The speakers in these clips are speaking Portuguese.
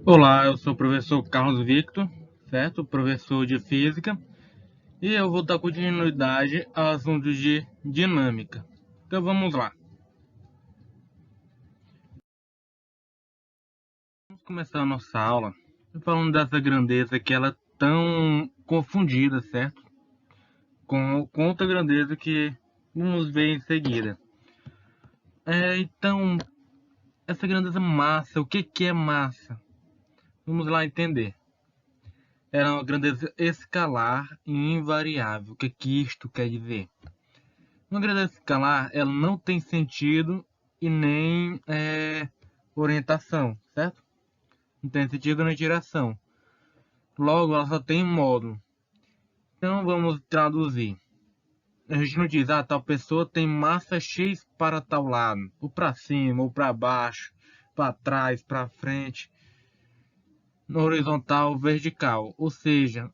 Olá, eu sou o professor Carlos Victor, certo? Professor de Física, e eu vou dar continuidade ao assunto de dinâmica. Então vamos lá. Vamos começar a nossa aula falando dessa grandeza que ela é tão confundida, certo? Com outra grandeza que vamos ver em seguida. Então, essa grandeza massa, o que é massa? Vamos lá entender. Ela é uma grandeza escalar e invariável. O que isto quer dizer? Uma grandeza escalar, ela não tem sentido e nem orientação, certo? Não tem sentido nem direção. Logo, ela só tem módulo. Então, vamos traduzir. A gente não diz, tal pessoa tem massa X para tal lado, ou para cima, ou para baixo, para trás, para frente, no horizontal, vertical. Ou seja,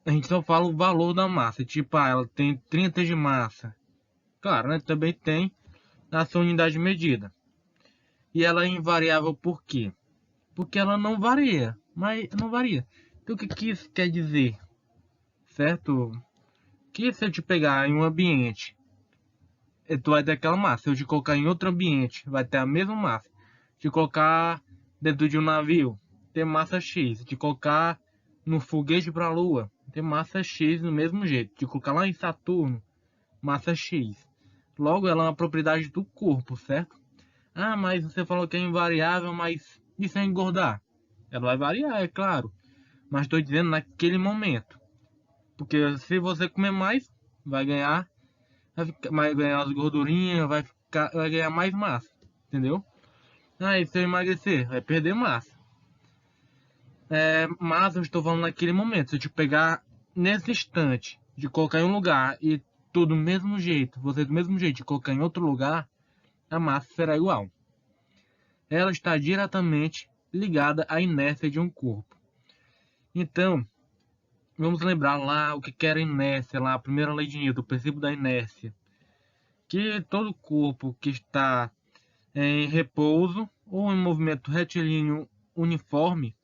a gente só fala o valor da massa. Tipo, ela tem 30 de massa. Claro, né? Também tem a sua unidade de medida. E ela é invariável por quê? Porque ela não varia, mas não varia. Então o que isso quer dizer? Certo? Que se eu te pegar em um ambiente, tu vai ter aquela massa. Se eu te colocar em outro ambiente, vai ter a mesma massa. Te colocar dentro de um navio, tem massa X. Te colocar no foguete para a Lua, tem massa X do mesmo jeito. Te colocar lá em Saturno, massa X. Logo, ela é uma propriedade do corpo, certo? Mas você falou que é invariável, mas isso é engordar? Ela vai variar, é claro. Mas estou dizendo naquele momento. Porque se você comer mais, vai ganhar, vai ganhar as gordurinhas, vai ganhar mais massa. Entendeu? E se eu emagrecer, vai perder massa. Mas eu estou falando naquele momento. Se eu te pegar nesse instante, de colocar em um lugar e tudo do mesmo jeito, você do mesmo jeito de colocar em outro lugar, a massa será igual. Ela está diretamente ligada à inércia de um corpo. Então, vamos lembrar lá o que era inércia, lá a primeira lei de Newton, o princípio da inércia. Que todo corpo que está em repouso ou em movimento retilíneo uniforme,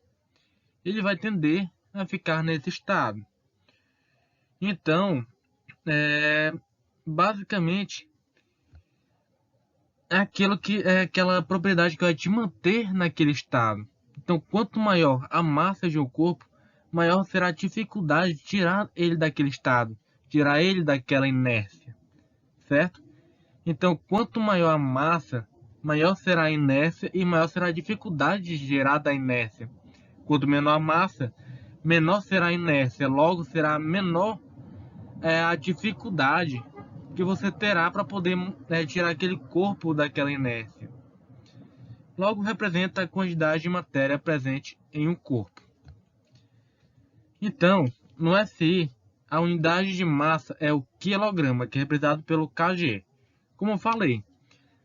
ele vai tender a ficar nesse estado. Então, basicamente, é aquela propriedade que vai te manter naquele estado. Então, quanto maior a massa de um corpo, maior será a dificuldade de tirar ele daquele estado, tirar ele daquela inércia, certo? Então, quanto maior a massa, maior será a inércia e maior será a dificuldade de gerar da inércia. Quanto menor a massa, menor será a inércia, logo será menor a dificuldade que você terá para poder tirar aquele corpo daquela inércia. Logo representa a quantidade de matéria presente em um corpo. Então, no SI, a unidade de massa é o quilograma, que é representado pelo kg. Como eu falei,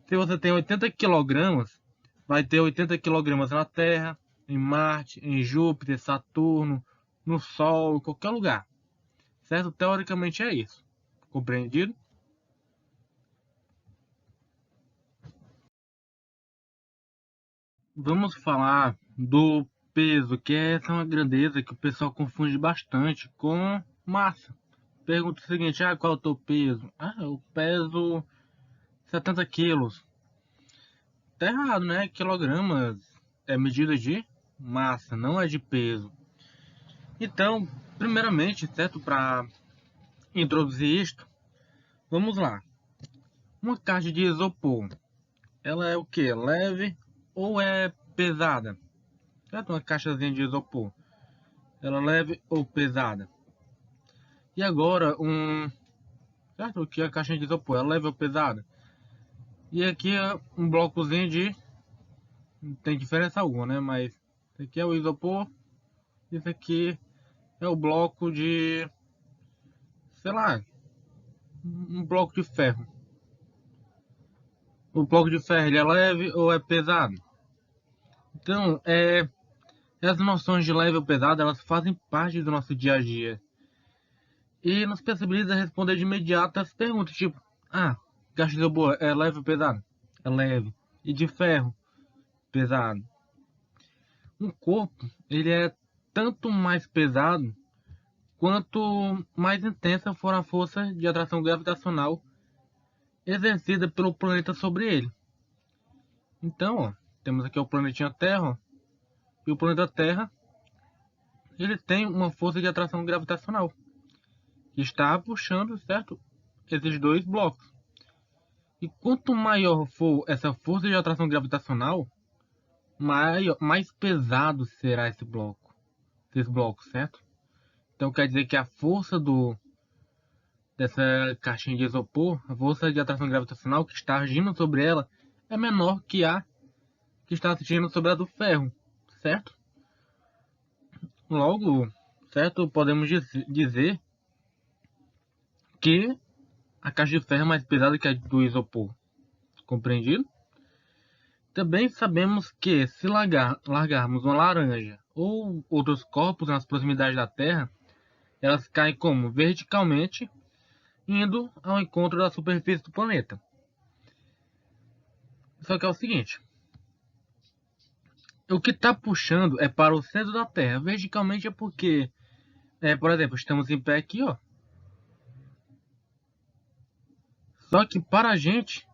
se você tem 80 quilogramas, vai ter 80 quilogramas na Terra, em Marte, em Júpiter, Saturno, no Sol, em qualquer lugar. Certo? Teoricamente é isso. Compreendido? Vamos falar do peso, que essa é uma grandeza que o pessoal confunde bastante com massa. Pergunta o seguinte, qual é o teu peso? Eu peso 70 quilos. Tá errado, né? Quilogramas é medida de massa, não é de peso. Então, primeiramente, certo, para introduzir isto, vamos lá. Uma caixa de isopor, ela é o que? Leve ou é pesada? Certo? Uma caixazinha de isopor, ela é leve ou pesada? E agora, certo? Que é a caixa de isopor, ela é leve ou pesada? E aqui é um blocozinho de, não tem diferença alguma, né? Mas esse aqui é o isopor, esse aqui é o bloco de, sei lá, um bloco de ferro. O bloco de ferro, ele é leve ou é pesado? Então, essas noções de leve ou pesado, elas fazem parte do nosso dia a dia. E nos possibilita responder de imediato as perguntas, tipo, caixa de isopor é leve ou pesado? É leve. E de ferro? Pesado. Um corpo, ele é tanto mais pesado quanto mais intensa for a força de atração gravitacional exercida pelo planeta sobre ele. Então, ó, temos aqui o planetinha Terra, ó, e o planeta Terra, ele tem uma força de atração gravitacional que está puxando, certo, esses dois blocos. E quanto maior for essa força de atração gravitacional, mais pesado será esse bloco, esses blocos, certo? Então quer dizer que a força dessa caixinha de isopor, a força de atração gravitacional que está agindo sobre ela, é menor que a que está agindo sobre a do ferro, certo? Logo, certo, podemos dizer que a caixa de ferro é mais pesada que a do isopor, compreendido? Também sabemos que se largarmos uma laranja ou outros corpos nas proximidades da Terra, elas caem como? Verticalmente, indo ao encontro da superfície do planeta. Só que é o seguinte, o que está puxando é para o centro da Terra. Verticalmente é porque, por exemplo, estamos em pé aqui, ó. Só que para a gente,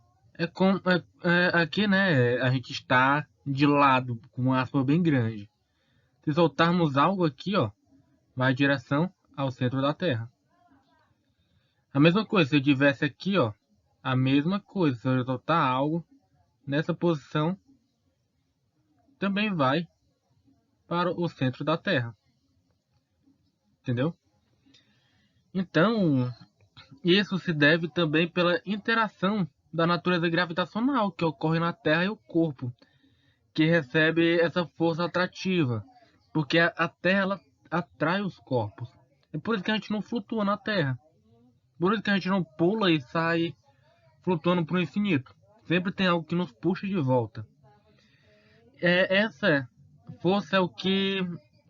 aqui, né, a gente está de lado, com uma aspa bem grande. Se soltarmos algo aqui, ó, vai em direção ao centro da Terra. A mesma coisa, se eu tivesse aqui, ó, a mesma coisa, se eu soltar algo nessa posição, também vai para o centro da Terra. Entendeu? Então, isso se deve também pela interação da natureza gravitacional que ocorre na Terra e o corpo, que recebe essa força atrativa, porque a Terra ela atrai os corpos. É por isso que a gente não flutua na Terra. Por isso que a gente não pula e sai flutuando para o infinito. Sempre tem algo que nos puxa de volta. Essa força é o que,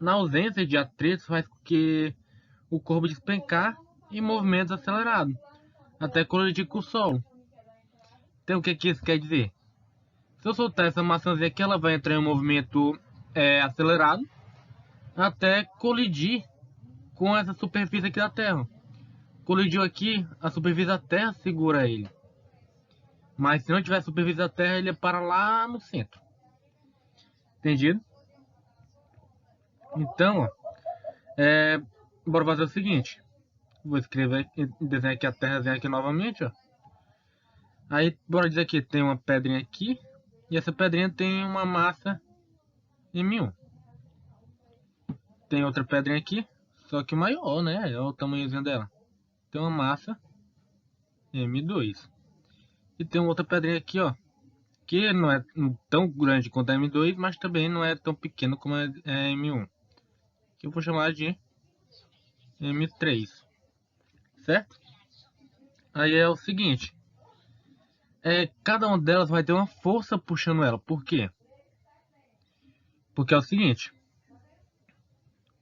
na ausência de atritos, faz com que o corpo despencar em movimentos acelerados, até colidir com o solo. Então o que isso quer dizer? Se eu soltar essa maçãzinha aqui, ela vai entrar em um movimento acelerado, até colidir com essa superfície aqui da Terra. Colidiu aqui, a superfície da Terra segura ele. Mas se não tiver superfície da Terra, ele é para lá no centro. Entendido? Então, ó, bora fazer o seguinte. Vou escrever, desenhar aqui a Terra aqui novamente, ó. Aí, bora dizer que tem uma pedrinha aqui. E essa pedrinha tem uma massa M1. Tem outra pedrinha aqui, só que maior, né? Olha o tamanhozinho dela. Tem uma massa M2. E tem outra pedrinha aqui, ó, que não é tão grande quanto a M2, mas também não é tão pequeno como a M1. Que eu vou chamar de M3, certo? Aí é o seguinte, cada uma delas vai ter uma força puxando ela. Por quê? Porque é o seguinte,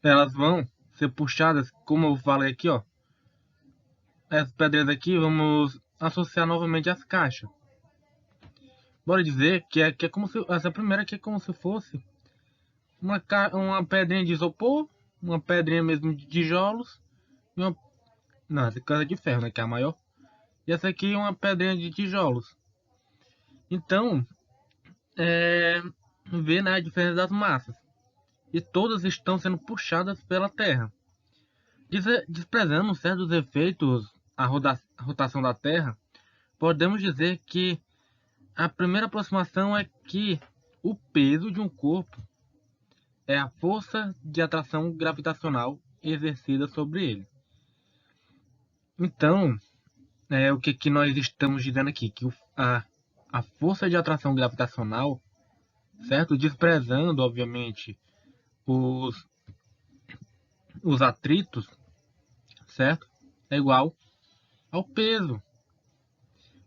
elas vão ser puxadas, como eu falei aqui, ó. Essas pedras aqui, vamos associar novamente as caixas. Bora dizer que é como se essa primeira aqui é como se fosse uma pedrinha de isopor, uma pedrinha mesmo de tijolos e uma, não, essa aqui é de ferro, né, que é a maior. E essa aqui é uma pedrinha de tijolos. Então, vê, né, a diferença das massas. E todas estão sendo puxadas pela Terra. Desprezando certos efeitos a rotação da Terra, podemos dizer que a primeira aproximação é que o peso de um corpo é a força de atração gravitacional exercida sobre ele. Então, o que nós estamos dizendo aqui? Que a força de atração gravitacional, certo? Desprezando, obviamente, os atritos, certo? É igual ao peso.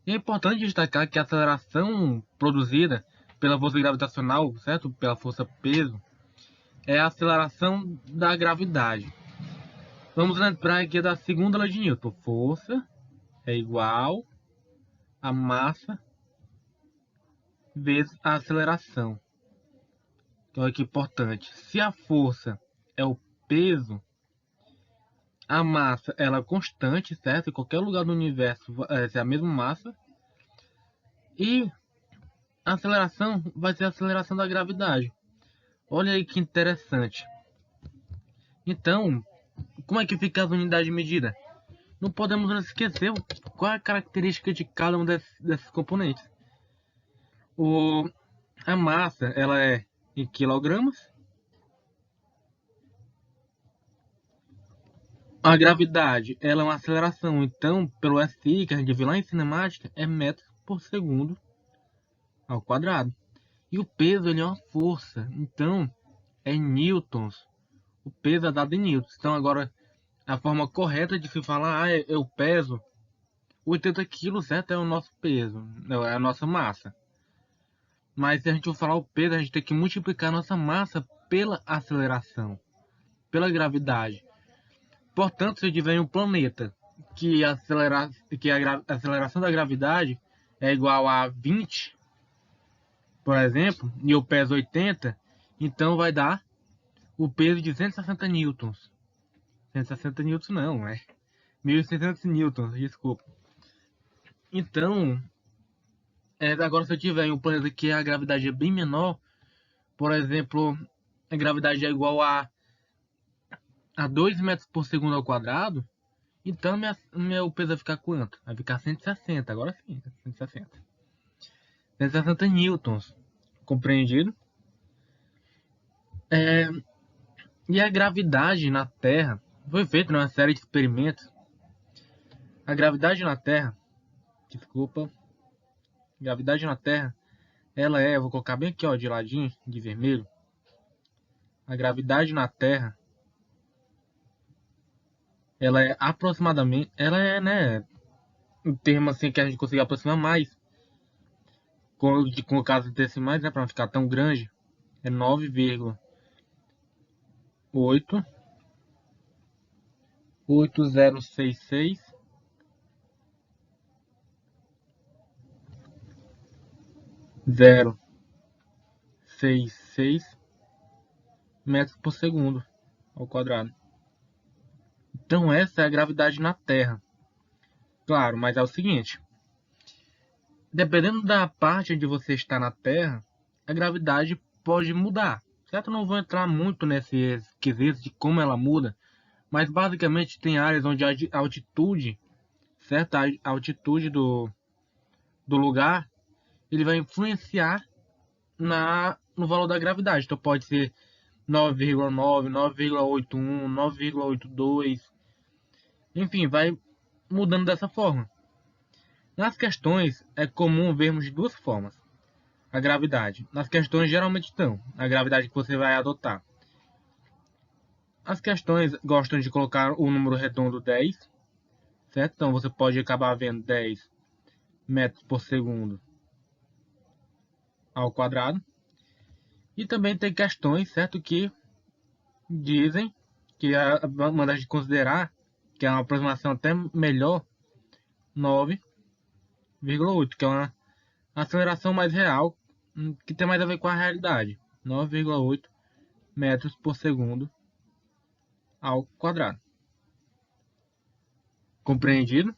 E é importante destacar que a aceleração produzida pela força gravitacional, certo? Pela força peso, é a aceleração da gravidade. Vamos lembrar aqui da segunda lei de Newton. Força é igual a massa vezes a aceleração. Então aqui importante, se a força é o peso, a massa ela é constante, certo? Em qualquer lugar do universo vai ser a mesma massa. E a aceleração vai ser a aceleração da gravidade. Olha aí que interessante. Então, como é que fica as unidades de medida? Não podemos nos esquecer qual é a característica de cada um desses componentes. A massa ela é em quilogramas. A gravidade ela é uma aceleração. Então, pelo SI que a gente viu lá em cinemática, é metros por segundo ao quadrado. E o peso ele é uma força. Então, é em newtons. O peso é dado em newtons. Então, agora, a forma correta de se falar, eu peso 80 quilos, certo? É o nosso peso, é a nossa massa. Mas se a gente for falar o peso, a gente tem que multiplicar a nossa massa pela aceleração, pela gravidade. Portanto, se eu tiver um planeta que a aceleração da gravidade é igual a 20, por exemplo, e eu peso 80, então vai dar o peso de 160 newtons. 160 newtons não, é 1.600 newtons, desculpa. Então, agora se eu tiver um planeta que a gravidade é bem menor, por exemplo, a gravidade é igual a 2 metros por segundo ao quadrado, então meu peso vai ficar quanto? Vai ficar 160, agora sim, 160. 160 newtons, compreendido? E a gravidade na Terra, foi feita uma série de experimentos. A gravidade na Terra, desculpa, gravidade na Terra, ela eu vou colocar bem aqui, ó, de ladinho, de vermelho. A gravidade na Terra, ela é aproximadamente, ela é, né, um termo assim que a gente consiga aproximar mais, com casos decimais, né, para não ficar tão grande, é 9,8066 metros por segundo ao quadrado. Então essa é a gravidade na Terra. Claro, mas é o seguinte, dependendo da parte onde você está na Terra, a gravidade pode mudar. Certo? Eu não vou entrar muito nesses quesitos de como ela muda, mas basicamente tem áreas onde a altitude, certo? A altitude do lugar, ele vai influenciar no valor da gravidade. Então pode ser 9,9, 9,81, 9,82, enfim, vai mudando dessa forma. Nas questões é comum vermos de duas formas a gravidade. Nas questões geralmente estão a gravidade que você vai adotar. As questões gostam de colocar o número redondo 10, certo? Então você pode acabar vendo 10 metros por segundo ao quadrado. E também tem questões, certo, que dizem que uma das de considerar que é uma aproximação até melhor, 9,8, que é uma aceleração mais real, que tem mais a ver com a realidade. 9,8 metros por segundo ao quadrado. Compreendido?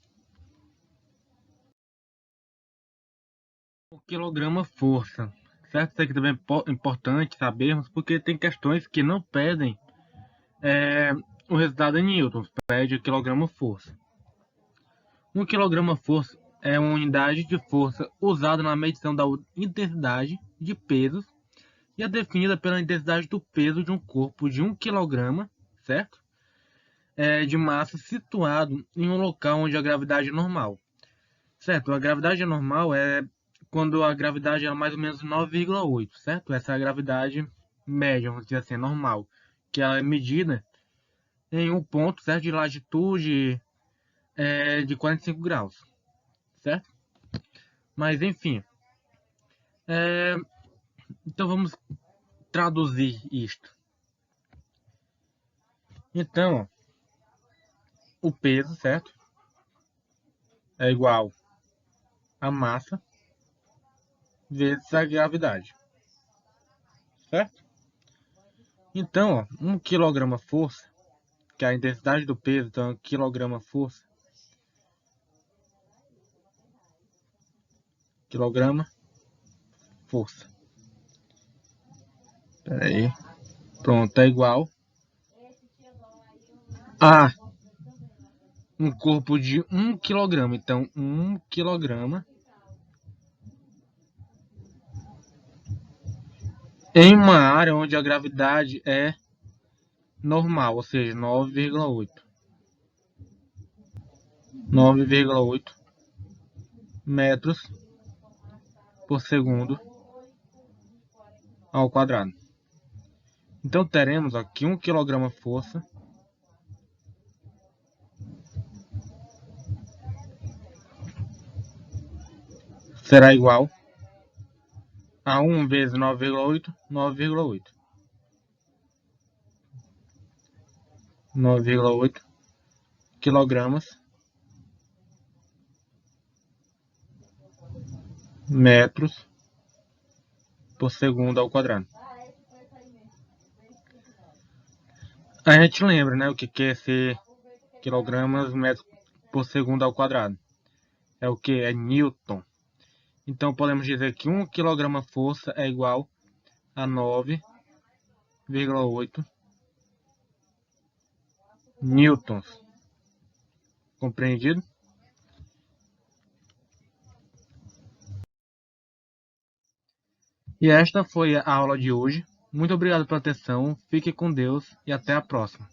O quilograma força. Certo? Isso aqui também é importante sabermos, porque tem questões que não pedem o resultado em newtons, pede o quilograma força. Um quilograma força é uma unidade de força usada na medição da intensidade de pesos e é definida pela intensidade do peso de um corpo de 1 kg, certo? De massa situado em um local onde a gravidade é normal. Certo, a gravidade normal é quando a gravidade é mais ou menos 9,8, certo? Essa é a gravidade média, vamos dizer assim, normal, que ela é medida em um ponto, certo, de latitude de 45 graus, certo? Mas enfim, então vamos traduzir isto. Então, o peso, certo, é igual a massa vezes a gravidade, certo? Então, ó, 1 kg força, que é a intensidade do peso, então é 1 kg força. Quilograma força. Pera aí. Pronto, é igual a um corpo de 1 kg. Então, 1 kg em uma área onde a gravidade é normal, ou seja, 9,8 metros por segundo ao quadrado. Então teremos aqui 1 kg força será igual a 1 vezes 9,8, 9,8. 9,8 quilogramas metros por segundo ao quadrado. A gente lembra, né, o que é ser quilogramas metros por segundo ao quadrado. É o que? É Newton. Então podemos dizer que 1 kg força é igual a 9,8 newtons. Compreendido? E esta foi a aula de hoje. Muito obrigado pela atenção, fique com Deus e até a próxima.